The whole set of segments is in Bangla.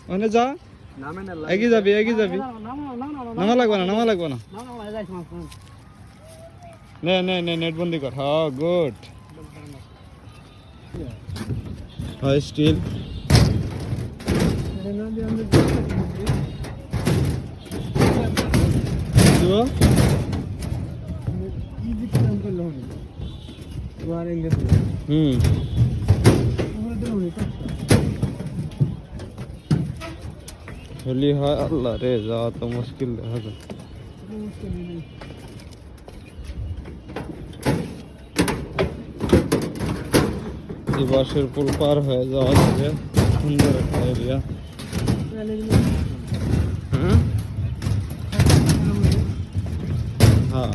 ওখানে যা এগিয়ে যাবি নামা লাগবে না নে নেট বন্দি কর। হ্যাঁ গুড হয় স্টিল होली है अल्लाह रे जा तो मुश्किल है ये बाशेर पुल पार है जा सुंदर एरिया हाँ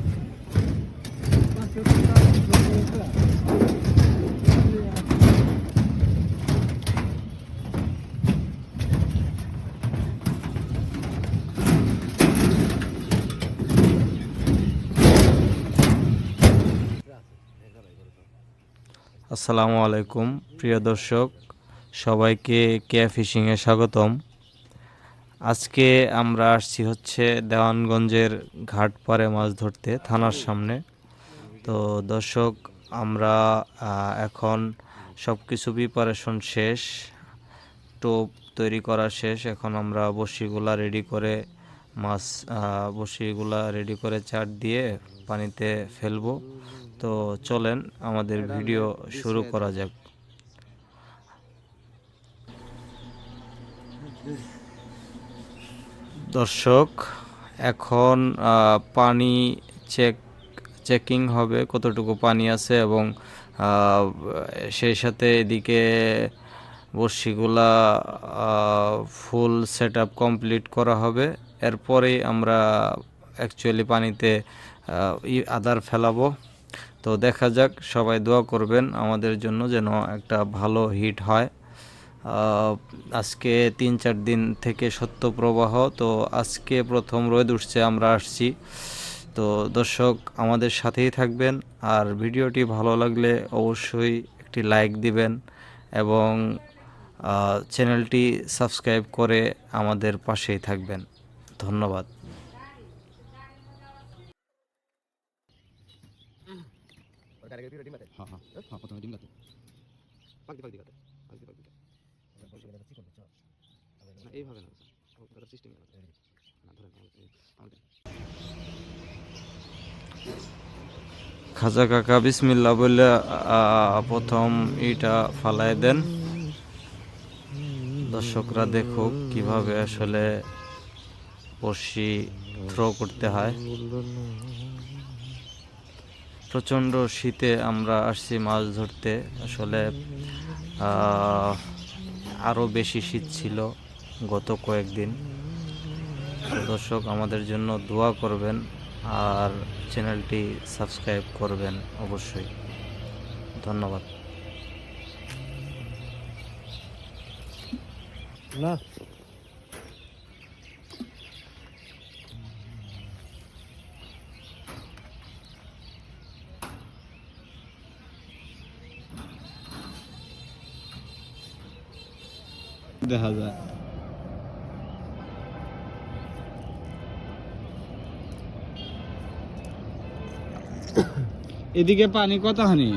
আসসালামু আলাইকুম প্রিয় দর্শক, সবাইকে কেয়া ফিশিংয়ে স্বাগতম। আজকে আমরা আসছি হচ্ছে দেওয়ানগঞ্জের ঘাটপাড়ে মাছ ধরতে, থানার সামনে। তো দর্শক, আমরা এখন সব কিছু প্রিপারেশন শেষ, টোপ তৈরি করা শেষ। এখন আমরা বড়শিগুলা রেডি করে বড়শিগুলা রেডি করে চার দিয়ে পানিতে ফেলবো। তো চলেন আমাদের ভিডিও শুরু করা যাক। দর্শক, এখন পানি চেকিং হবে কতটুকু পানি আছে, এবং সেই সাথে এদিকে বড়শিগুলা ফুল সেট আপ কমপ্লিট করা হবে। এরপরেই আমরা অ্যাকচুয়ালি পানিতে আদার ফেলাবো। তো দেখা যাক, সবাই দোয়া করবেন আমাদের জন্য যেন একটা ভালো হিট হয়। আজকে 3-4 দিন থেকে সত্য প্রবাহ, তো আজকে প্রথম রোদ উঠছে, আমরা আসছি। তো দর্শক, আমাদের সাথেই থাকবেন, আর ভিডিওটি ভালো লাগলে অবশ্যই একটি লাইক দিবেন এবং চ্যানেলটি সাবস্ক্রাইব করে আমাদের পাশেই থাকবেন। ধন্যবাদ। খাজা কাকা বিসমিল্লাহ বলে প্রথম ইটা ফালায় দেন। দর্শকরা দেখুক কিভাবে আসলে বড়শি থ্রো করতে হয়। প্রচণ্ড শীতে আমরা আসছি মাছ ধরতে। আসলে আরও বেশি শীত ছিল গত কয়েকদিন। দর্শক, আমাদের জন্য দোয়া করবেন আর চ্যানেলটি সাবস্ক্রাইব করবেন অবশ্যই। ধন্যবাদ। না দেখা যায় এদিকে পানি কতখানি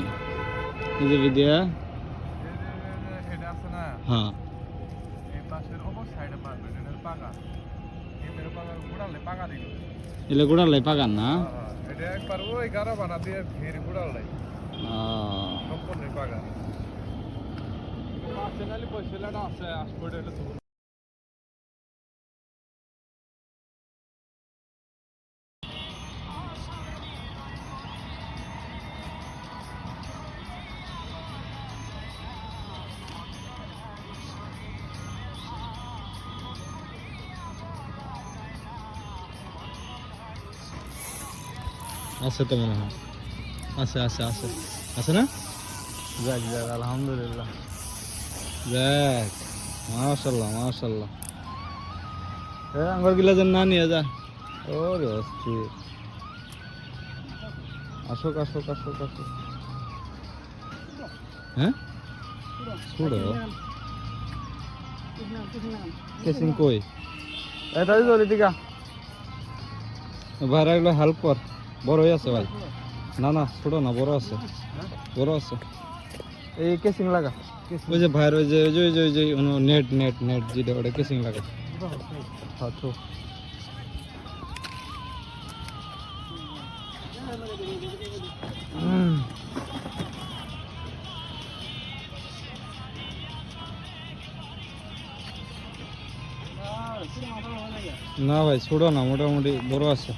এদিকে দিয়া হ্যাঁ এলে গুড়ালাই পাগান না আছে তো মনে হয় আছে আছে না যাক আলহামদুলিল্লাহ যাক মাশাআল্লাহ আঙ্গুর গিলা যেন না নিয়ে যা ওরে অস্থির আসুক হ্যাঁ ছুড়ো কেসিং কই এটা জলি দিকা ভাই এগুলো হেল্প কর বড় হয়ে আছে ভাই না না ছোট না বড় আছে বড় আছে এই কেসিং লাগা ওই যে ভাইয়ের ওই যে নেট নেট নেট যেটা ওটা কেসিং লাগা হ্যাঁ তো না ভাই ছোট না মোটামুটি বড় আছে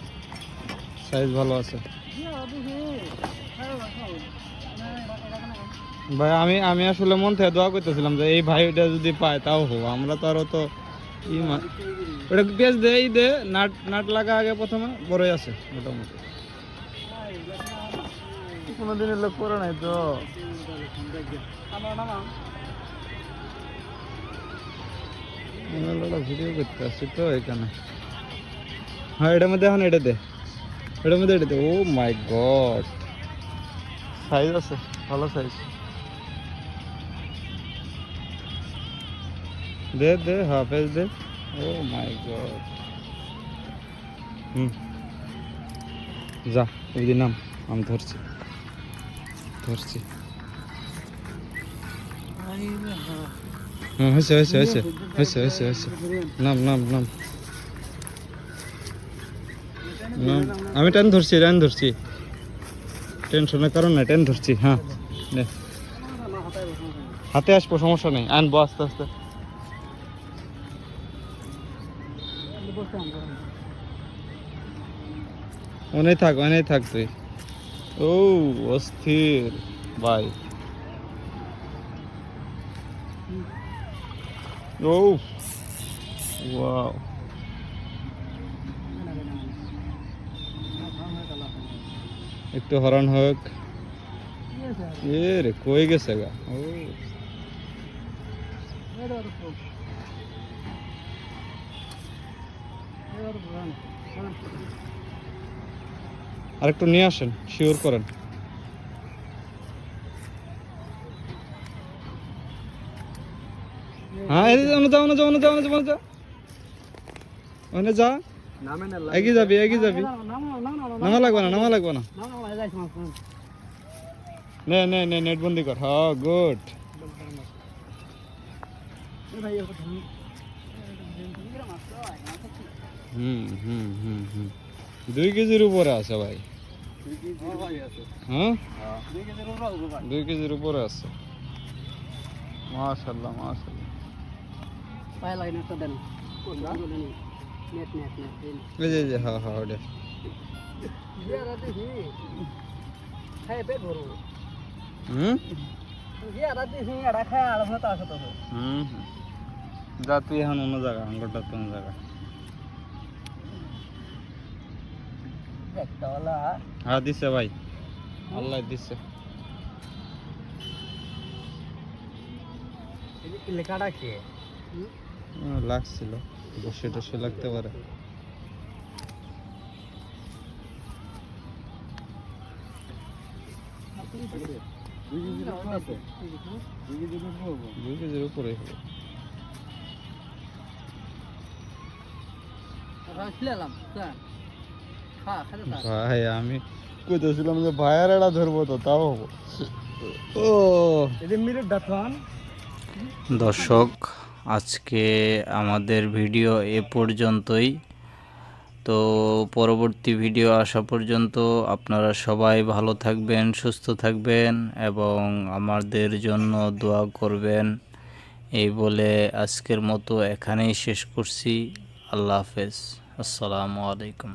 সাইজ ভালো আছে ভাই আমি আসলে মন থেকে দোয়া করতেছিলাম যে এই ভাইটা যদি পায় তাও হোক আমরা তো আরো তো ওটা পেঁচ দে এই দে নাট নাট লাগা আগে প্রথমে বড়ই আছে মোটামুটি কোনোদিনের লোক করে নাই তো ভিডিও করতে আসছি তো এখানে হ্যাঁ এটার মধ্যে এখন এটা দে এটার মধ্যে এটা দে ও মাই গড সাইজ আছে ভালো সাইজ দে দে হাফেজ দে ও মাই গড যা ওই নাম আমি ধরছি ধরছি হয়েছে হয়েছে হয়েছে হয়েছে হয়েছে হয়েছে নাম নাম নাম নাম আমি টেন ধরছি টেনশনের কারণ না টেন ধরছি হ্যাঁ নে হাতে আসবো সমস্যা নেই আনবো আস্তে আস্তে অনেক থাক তুই ও অস্থির ভাই ও ওয়াও একটু হরণ হোক এ রে কই গেছে গা ও আর একটু নিয়ে আসেন শিওর করেন হ্যাঁ যা এগিয়ে যাবি নামা লাগবে না নে নেট বন্দি কর হ্যাঁ গুড হুম 2 কেজির উপরে আছে ভাই হ্যাঁ 2 কেজির উপরে আছে মাশাআল্লাহ এই যে হ্যাঁ ওটা যা তুই এখন অন্য জায়গা আঙ্গুরটা তো অন্য জায়গা হ্যাঁ দিছে ভাই আল্লাহ দিছে লেখাটা কি লাগছিল বসে লাগতে পারে দুই কেজির উপরে ভাই আমি কইতেছিলাম যে ভাইয়ার এটা ধরবো তো তাও হবো ও দর্শক আজকে আমাদের ভিডিও এ পর্যন্তই তো পরবর্তী ভিডিও আসা পর্যন্ত আপনারা সবাই ভালো থাকবেন সুস্থ থাকবেন এবং আমাদের জন্য দোয়া করবেন এই বলে আজকের মতো এখানেই শেষ করছি আল্লাহ হাফেজ আসসালামু আলাইকুম